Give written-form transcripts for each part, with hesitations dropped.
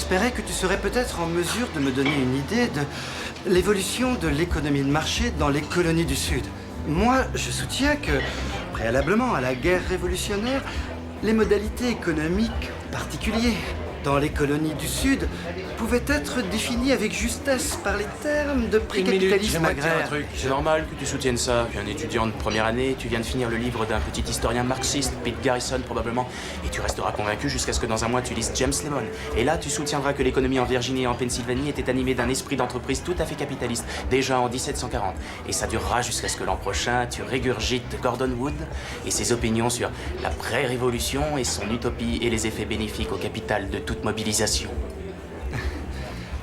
j'espérais que tu serais peut-être en mesure de me donner une idée de l'évolution de l'économie de marché dans les colonies du Sud. Moi, je soutiens que, préalablement à la guerre révolutionnaire, les modalités économiques particulières dans les colonies du Sud pouvaient être définies avec justesse par les termes de précapitalisme j'aimerais te dire un agraire. truc. C'est normal que tu soutiennes ça. Tu es un étudiant de première année, tu viens de finir le livre d'un petit historien marxiste, Pete Garrison probablement, et tu resteras convaincu jusqu'à ce que dans un mois tu lises James Lemon. Et là, tu soutiendras que l'économie en Virginie et en Pennsylvanie était animée d'un esprit d'entreprise tout à fait capitaliste, déjà en 1740. Et ça durera jusqu'à ce que l'an prochain, tu régurgites Gordon Wood et ses opinions sur la pré-révolution et son utopie et les effets bénéfiques au capital de toute mobilisation.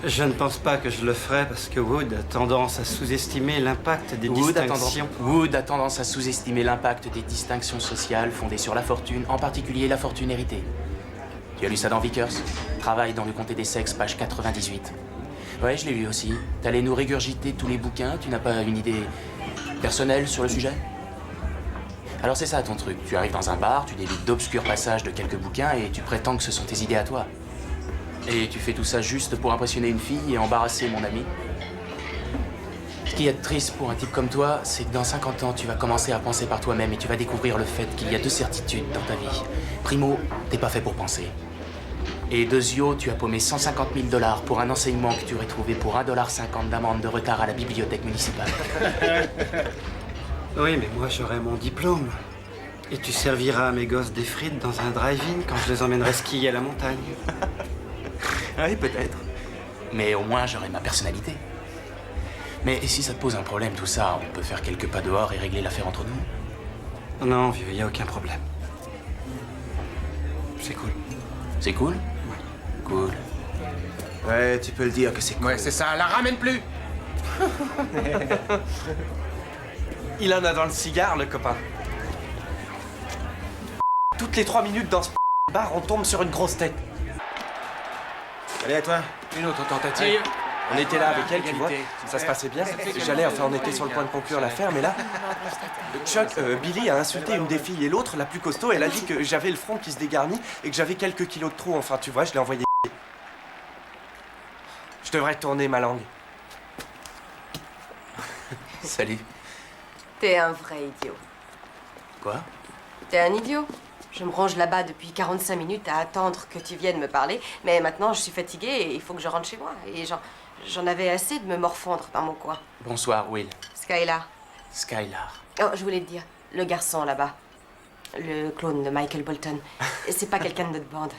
Je ne pense pas que je le ferai parce que Wood a tendance à sous-estimer l'impact des distinctions. Wood a tendance à sous-estimer l'impact des distinctions sociales fondées sur la fortune, en particulier la fortune héritée. Tu as lu ça dans Vickers? Travail dans le comté des sexes, page 98. Ouais, je l'ai lu aussi. T'allais nous régurgiter tous les bouquins, tu n'as pas une idée personnelle sur le sujet? Alors c'est ça ton truc, tu arrives dans un bar, tu délites d'obscurs passages de quelques bouquins et tu prétends que ce sont tes idées à toi. Et tu fais tout ça juste pour impressionner une fille et embarrasser mon ami. Ce qu'il y a de triste pour un type comme toi, c'est que dans 50 ans, tu vas commencer à penser par toi-même et tu vas découvrir le fait qu'il y a deux certitudes dans ta vie. Primo, t'es pas fait pour penser. Et deuxio, tu as paumé 150 000 $ pour un enseignement que tu aurais trouvé pour 1,50 $ d'amende de retard à la bibliothèque municipale. Oui, mais moi j'aurai mon diplôme. Et tu serviras à mes gosses des frites dans un drive-in quand je les emmènerai skier à la montagne. Oui, peut-être. Mais au moins, j'aurai ma personnalité. Mais si ça te pose un problème, tout ça, on peut faire quelques pas dehors et régler l'affaire entre nous. Non, vieux, y a aucun problème. C'est cool. C'est cool? Ouais. Cool. Ouais, tu peux le dire que c'est cool. Ouais, c'est ça, la ramène plus. Il en a dans le cigare, le copain. Toutes les 3 minutes dans ce bar, on tombe sur une grosse tête. Allez, à toi. Une autre tentative. On était là avec elle, tu vois. Égalité. Ça se passait bien. On était sur le point de conclure l'affaire, mais là... Chuck, Billy a insulté une des filles et l'autre, la plus costaud, elle a dit que j'avais le front qui se dégarnit et que j'avais quelques kilos de trop. Enfin, tu vois, je l'ai envoyé. Je devrais tourner ma langue. Salut. T'es un vrai idiot. Quoi? T'es un idiot. Je me range là-bas depuis 45 minutes à attendre que tu viennes me parler, mais maintenant je suis fatiguée et il faut que je rentre chez moi. Et j'en avais assez de me morfondre dans mon coin. Bonsoir, Will. Skylar. Skylar. Oh, je voulais te dire, le garçon là-bas, le clone de Michael Bolton, c'est pas quelqu'un de notre bande.